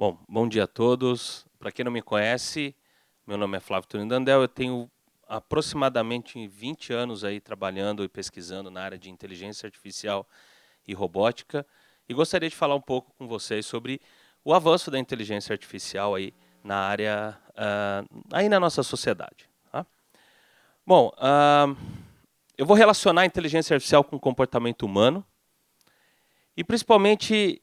Bom dia a todos. Para quem não me conhece, meu nome é Flávio Turino Dandel. Eu tenho aproximadamente 20 anos aí trabalhando e pesquisando na área de inteligência artificial e robótica e gostaria de falar um pouco com vocês sobre o avanço da inteligência artificial aí na área, aí na nossa sociedade. Tá? Bom, eu vou relacionar a inteligência artificial com o comportamento humano e principalmente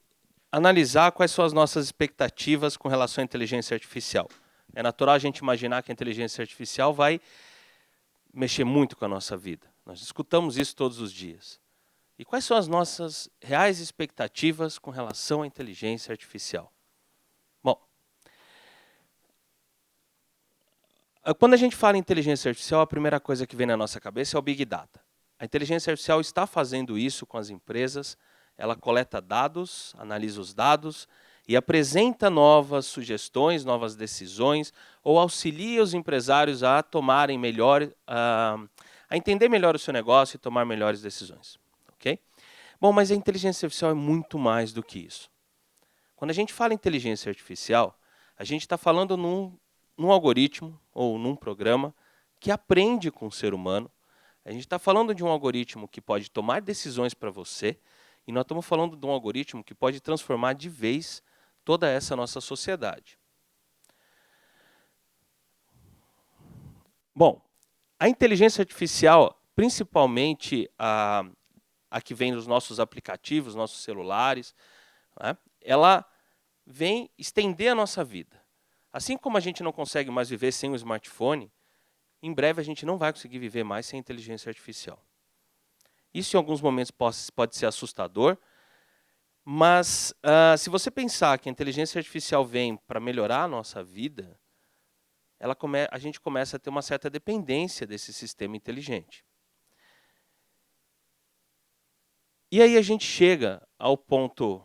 analisar quais são as nossas expectativas com relação à inteligência artificial. É natural a gente imaginar que a inteligência artificial vai mexer muito com a nossa vida. Nós escutamos isso todos os dias. E quais são as nossas reais expectativas com relação à inteligência artificial? Bom, quando a gente fala em inteligência artificial, a primeira coisa que vem na nossa cabeça é o Big Data. A inteligência artificial está fazendo isso com as empresas. Ela coleta dados, analisa os dados e apresenta novas sugestões, novas decisões, ou auxilia os empresários a tomarem melhor, a entender melhor o seu negócio e tomar melhores decisões. Okay? Bom, mas a inteligência artificial é muito mais do que isso. Quando a gente fala em inteligência artificial, a gente está falando num algoritmo ou num programa que aprende com o ser humano. A gente está falando de um algoritmo que pode tomar decisões para você, e nós estamos falando de um algoritmo que pode transformar de vez toda essa nossa sociedade. Bom, a inteligência artificial, principalmente a que vem nos nossos aplicativos, nossos celulares, né, ela vem estender a nossa vida. Assim como a gente não consegue mais viver sem o smartphone, em breve a gente não vai conseguir viver mais sem inteligência artificial. Isso em alguns momentos pode ser assustador, mas se você pensar que a inteligência artificial vem para melhorar a nossa vida, a gente começa a ter uma certa dependência desse sistema inteligente. E aí a gente chega ao ponto...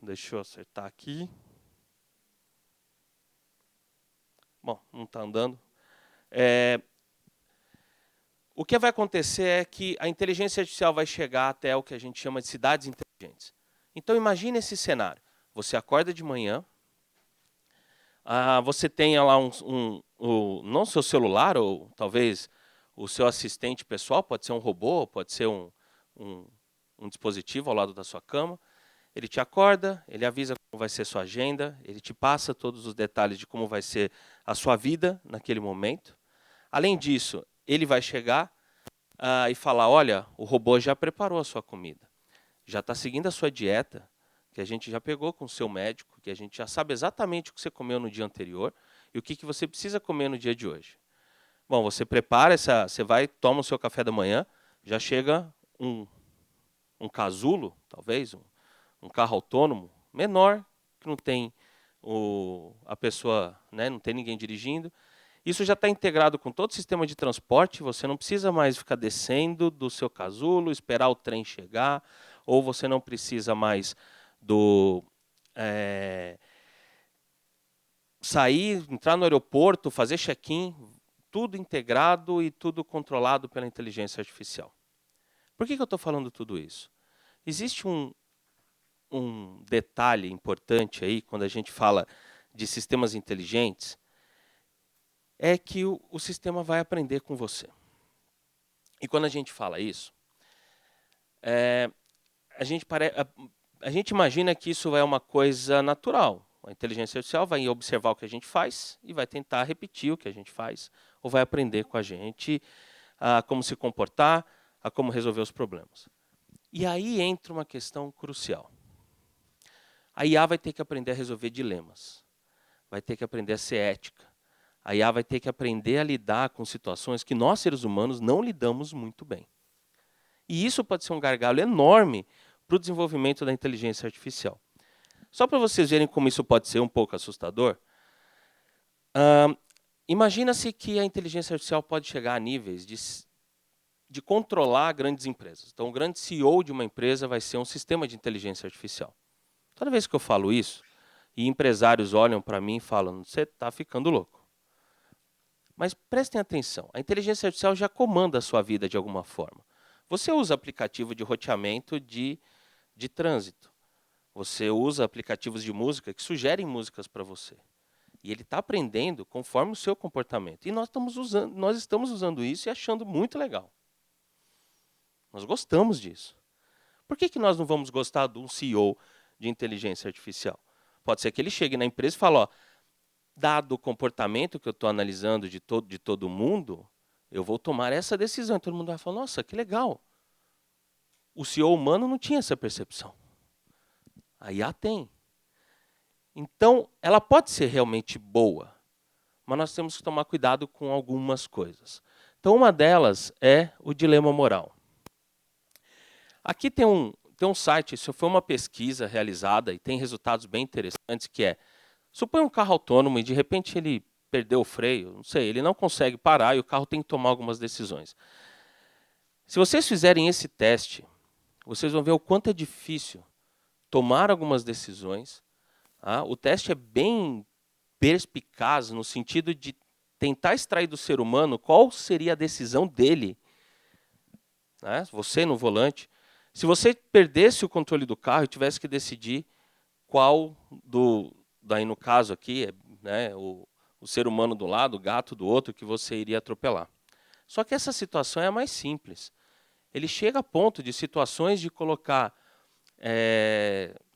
Deixa eu acertar aqui. Bom, não está andando. O que vai acontecer é que a inteligência artificial vai chegar até o que a gente chama de cidades inteligentes. Então, imagine esse cenário. Você acorda de manhã, você tem lá não seu celular, ou talvez o seu assistente pessoal, pode ser um robô, pode ser um dispositivo ao lado da sua cama. Ele te acorda, ele avisa como vai ser sua agenda, ele te passa todos os detalhes de como vai ser a sua vida naquele momento. Além disso, ele vai chegar e falar, olha, o robô já preparou a sua comida, já está seguindo a sua dieta, que a gente já pegou com o seu médico, que a gente já sabe exatamente o que você comeu no dia anterior e o que você precisa comer no dia de hoje. Bom, você prepara você vai, toma o seu café da manhã, já chega um casulo, talvez, um carro autônomo menor, que não tem a pessoa, né, não tem ninguém dirigindo. Isso já está integrado com todo o sistema de transporte, você não precisa mais ficar descendo do seu casulo, esperar o trem chegar, ou você não precisa mais sair, entrar no aeroporto, fazer check-in, tudo integrado e tudo controlado pela inteligência artificial. Por que eu estou falando tudo isso? Existe um detalhe importante aí, quando a gente fala de sistemas inteligentes, é que o sistema vai aprender com você. E quando a gente fala isso, a gente imagina que isso é uma coisa natural. A inteligência artificial vai observar o que a gente faz e vai tentar repetir o que a gente faz, ou vai aprender com a gente a como se comportar, a como resolver os problemas. E aí entra uma questão crucial. A IA vai ter que aprender a resolver dilemas, vai ter que aprender a ser ética. A IA vai ter que aprender a lidar com situações que nós, seres humanos, não lidamos muito bem. E isso pode ser um gargalo enorme para o desenvolvimento da inteligência artificial. Só para vocês verem como isso pode ser um pouco assustador, imagina-se que a inteligência artificial pode chegar a níveis de controlar grandes empresas. Então, o grande CEO de uma empresa vai ser um sistema de inteligência artificial. Toda vez que eu falo isso, e empresários olham para mim e falam, você está ficando louco. Mas prestem atenção, a inteligência artificial já comanda a sua vida de alguma forma. Você usa aplicativo de roteamento de trânsito. Você usa aplicativos de música que sugerem músicas para você. E ele está aprendendo conforme o seu comportamento. E nós estamos usando isso e achando muito legal. Nós gostamos disso. Por que nós não vamos gostar de um CEO de inteligência artificial? Pode ser que ele chegue na empresa e fale, ó, dado o comportamento que eu estou analisando de todo mundo, eu vou tomar essa decisão. E todo mundo vai falar, nossa, que legal. O CEO humano não tinha essa percepção. A IA tem. Então, ela pode ser realmente boa, mas nós temos que tomar cuidado com algumas coisas. Então, uma delas é o dilema moral. Aqui tem um site, isso foi uma pesquisa realizada e tem resultados bem interessantes, que é, suponha um carro autônomo e de repente ele perdeu o freio, não sei, ele não consegue parar e o carro tem que tomar algumas decisões. Se vocês fizerem esse teste, vocês vão ver o quanto é difícil tomar algumas decisões. O teste é bem perspicaz no sentido de tentar extrair do ser humano qual seria a decisão dele. Você no volante. Se você perdesse o controle do carro e tivesse que decidir qual daí no caso aqui, o ser humano do lado, o gato do outro, que você iria atropelar. Só que essa situação é a mais simples. Ele chega a ponto de situações de colocar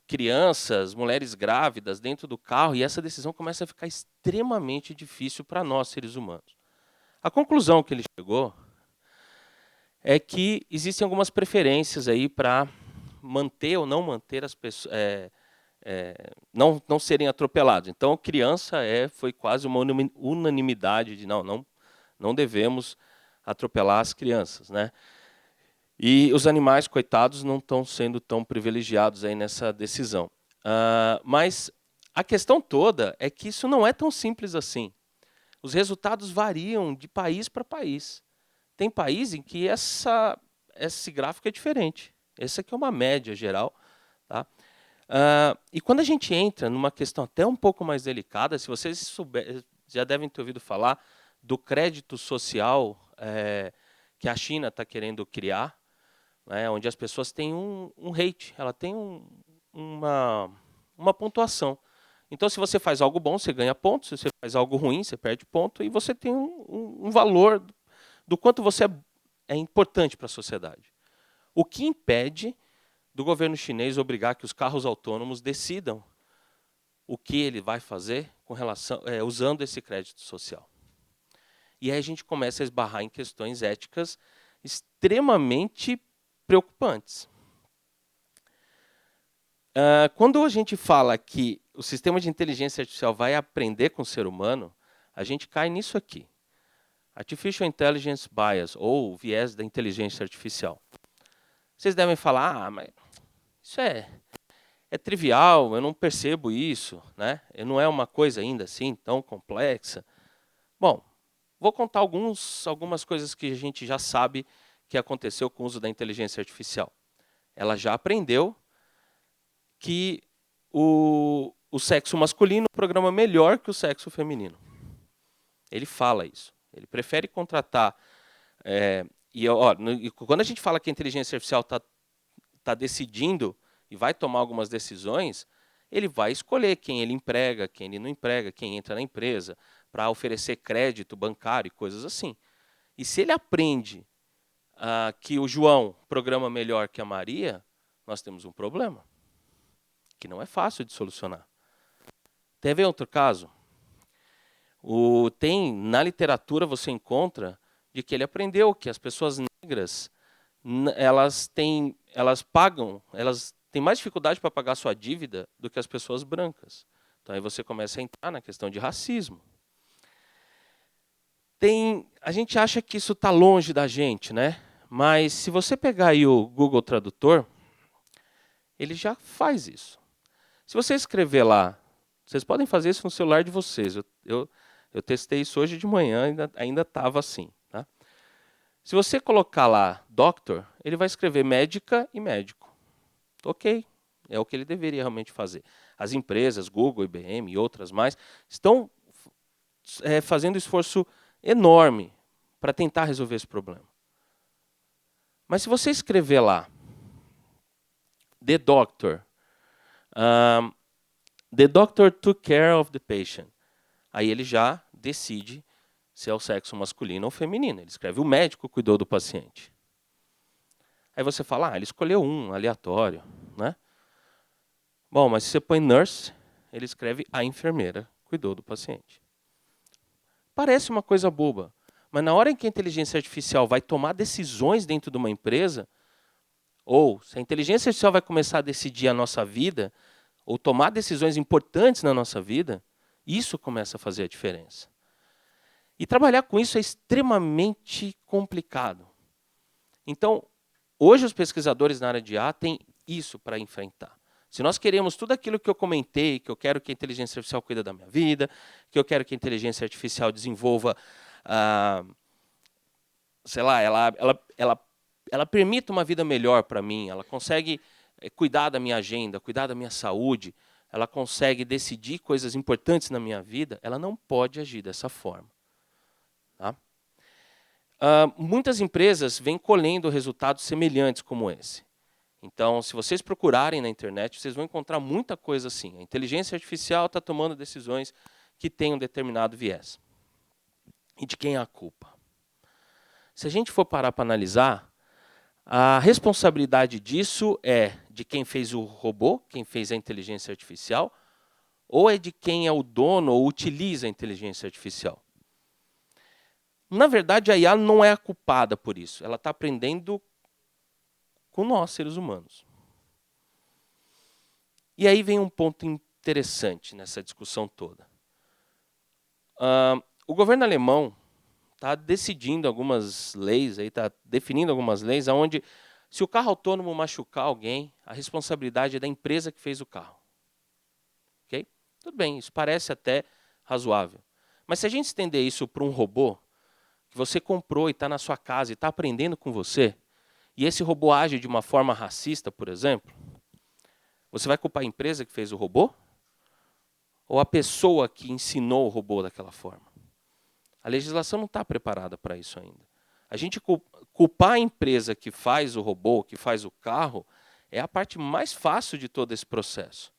crianças, mulheres grávidas dentro do carro, e essa decisão começa a ficar extremamente difícil para nós, seres humanos. A conclusão que ele chegou é que existem algumas preferências aí para manter ou não manter as pessoas, não serem atropelados. Então, criança foi quase uma unanimidade de não devemos atropelar as crianças, né? E os animais, coitados, não estão sendo tão privilegiados aí nessa decisão. Mas a questão toda é que isso não é tão simples assim. Os resultados variam de país para país. Tem país em que esse gráfico é diferente. Essa aqui é uma média geral. Tá? E quando a gente entra numa questão até um pouco mais delicada, se vocês já devem ter ouvido falar do crédito social que a China está querendo criar, onde as pessoas têm um rate, ela tem uma pontuação. Então, se você faz algo bom, você ganha pontos, se você faz algo ruim, você perde ponto, e você tem um valor do quanto você é importante para a sociedade. O que impede do governo chinês obrigar que os carros autônomos decidam o que ele vai fazer com relação, usando esse crédito social. E aí a gente começa a esbarrar em questões éticas extremamente preocupantes. Quando a gente fala que o sistema de inteligência artificial vai aprender com o ser humano, a gente cai nisso aqui. Artificial Intelligence Bias, ou viés da inteligência artificial. Vocês devem falar, mas isso é trivial, eu não percebo isso, né? Não é uma coisa ainda assim tão complexa. Bom, vou contar algumas coisas que a gente já sabe que aconteceu com o uso da inteligência artificial. Ela já aprendeu que o sexo masculino programa melhor que o sexo feminino. Ele fala isso. Ele prefere contratar... quando a gente fala que a inteligência artificial está decidindo e vai tomar algumas decisões, ele vai escolher quem ele emprega, quem ele não emprega, quem entra na empresa, para oferecer crédito bancário e coisas assim. E se ele aprende que o João programa melhor que a Maria, nós temos um problema, que não é fácil de solucionar. Teve outro caso? Na literatura você encontra de que ele aprendeu que as pessoas negras elas têm mais dificuldade para pagar sua dívida do que as pessoas brancas. Então aí você começa a entrar na questão de racismo. A gente acha que isso está longe da gente, né? Mas se você pegar aí o Google Tradutor, ele já faz isso. Se você escrever lá, vocês podem fazer isso no celular de vocês. Eu testei isso hoje de manhã, ainda estava assim. Tá? Se você colocar lá doctor, ele vai escrever médica e médico. Ok, é o que ele deveria realmente fazer. As empresas, Google, IBM e outras mais, estão fazendo esforço enorme para tentar resolver esse problema. Mas se você escrever lá, The Doctor, The doctor took care of the patient. Aí ele já decide se é o sexo masculino ou feminino. Ele escreve: o médico cuidou do paciente. Aí você fala: ele escolheu um, aleatório, né? Bom, mas se você põe nurse, ele escreve: a enfermeira cuidou do paciente. Parece uma coisa boba, mas na hora em que a inteligência artificial vai tomar decisões dentro de uma empresa, ou se a inteligência artificial vai começar a decidir a nossa vida, ou tomar decisões importantes na nossa vida, isso começa a fazer a diferença. E trabalhar com isso é extremamente complicado. Então, hoje os pesquisadores na área de IA têm isso para enfrentar. Se nós queremos tudo aquilo que eu comentei, que eu quero que a inteligência artificial cuide da minha vida, que eu quero que a inteligência artificial desenvolva, sei lá, ela permita uma vida melhor para mim, ela consegue cuidar da minha agenda, cuidar da minha saúde, ela consegue decidir coisas importantes na minha vida, ela não pode agir dessa forma. Tá? Muitas empresas vêm colhendo resultados semelhantes como esse. Então, se vocês procurarem na internet, vocês vão encontrar muita coisa assim. A inteligência artificial está tomando decisões que têm um determinado viés. E de quem é a culpa? Se a gente for parar para analisar, a responsabilidade disso é de quem fez o robô, quem fez a inteligência artificial, ou é de quem é o dono ou utiliza a inteligência artificial? Na verdade, a IA não é a culpada por isso. Ela está aprendendo com nós, seres humanos. E aí vem um ponto interessante nessa discussão toda. O governo alemão está decidindo algumas leis, está definindo algumas leis, onde se o carro autônomo machucar alguém, a responsabilidade é da empresa que fez o carro. Okay? Tudo bem, isso parece até razoável. Mas se a gente estender isso para um robô, que você comprou e está na sua casa e está aprendendo com você, e esse robô age de uma forma racista, por exemplo, você vai culpar a empresa que fez o robô? Ou a pessoa que ensinou o robô daquela forma? A legislação não está preparada para isso ainda. A gente culpar a empresa que faz o robô, que faz o carro, é a parte mais fácil de todo esse processo.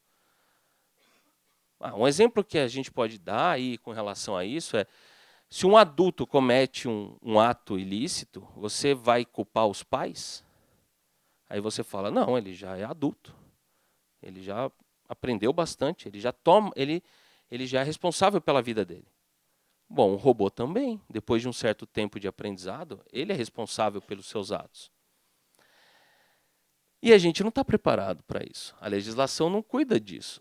Um exemplo que a gente pode dar aí com relação a isso é: se um adulto comete um ato ilícito, você vai culpar os pais? Aí você fala: não, ele já é adulto. Ele já aprendeu bastante, ele já é responsável pela vida dele. Bom, o robô também, depois de um certo tempo de aprendizado, ele é responsável pelos seus atos. E a gente não está preparado para isso. A legislação não cuida disso.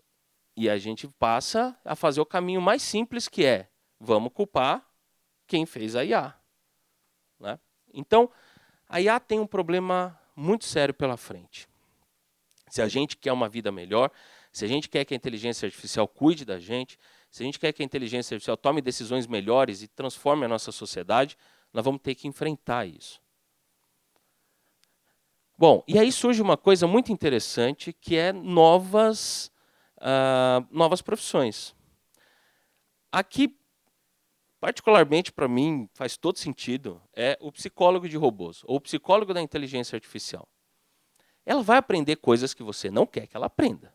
E a gente passa a fazer o caminho mais simples, que é: vamos culpar quem fez a IA. Né? Então, a IA tem um problema muito sério pela frente. Se a gente quer uma vida melhor, se a gente quer que a inteligência artificial cuide da gente, se a gente quer que a inteligência artificial tome decisões melhores e transforme a nossa sociedade, nós vamos ter que enfrentar isso. Bom, e aí surge uma coisa muito interessante, que é novas profissões. Aqui, particularmente para mim, faz todo sentido, é o psicólogo de robôs, ou o psicólogo da inteligência artificial. Ela vai aprender coisas que você não quer que ela aprenda.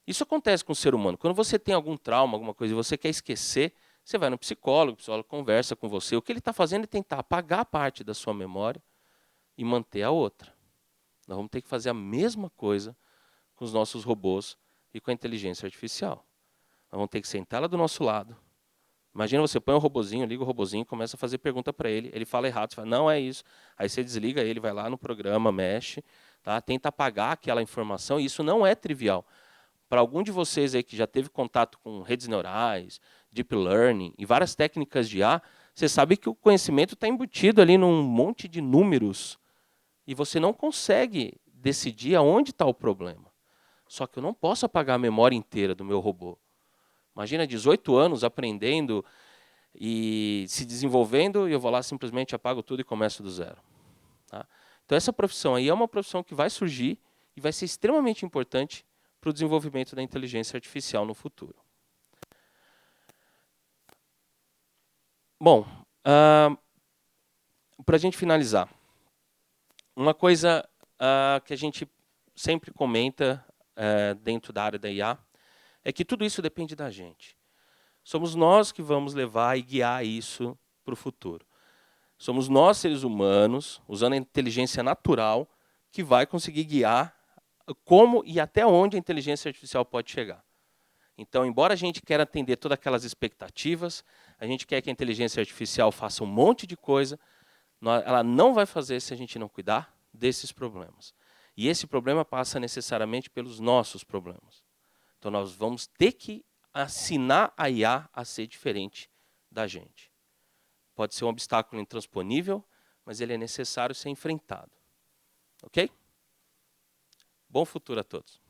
Isso acontece com o ser humano. Quando você tem algum trauma, alguma coisa, e você quer esquecer, você vai no psicólogo, o psicólogo conversa com você. O que ele está fazendo é tentar apagar parte da sua memória e manter a outra. Nós vamos ter que fazer a mesma coisa com os nossos robôs e com a inteligência artificial. Nós vamos ter que sentar lá do nosso lado. Imagina, você põe um robozinho, liga o robozinho, começa a fazer pergunta para ele, ele fala errado, você fala: não é isso. Aí você desliga ele, vai lá no programa, mexe, tá? Tenta apagar aquela informação, e isso não é trivial. Para algum de vocês aí que já teve contato com redes neurais, deep learning e várias técnicas de IA, você sabe que o conhecimento está embutido ali num monte de números e você não consegue decidir aonde está o problema. Só que eu não posso apagar a memória inteira do meu robô. Imagina, 18 anos aprendendo e se desenvolvendo, e eu vou lá, simplesmente apago tudo e começo do zero. Tá? Então, essa profissão aí é uma profissão que vai surgir e vai ser extremamente importante para o desenvolvimento da inteligência artificial no futuro. Bom, para a gente finalizar, uma coisa que a gente sempre comenta dentro da área da IA, é que tudo isso depende da gente. Somos nós que vamos levar e guiar isso para o futuro. Somos nós, seres humanos, usando a inteligência natural, que vai conseguir guiar como e até onde a inteligência artificial pode chegar. Então, embora a gente queira atender todas aquelas expectativas, a gente quer que a inteligência artificial faça um monte de coisa, ela não vai fazer se a gente não cuidar desses problemas. E esse problema passa necessariamente pelos nossos problemas. Então, nós vamos ter que ensinar a IA a ser diferente da gente. Pode ser um obstáculo intransponível, mas ele é necessário ser enfrentado. Ok? Bom futuro a todos.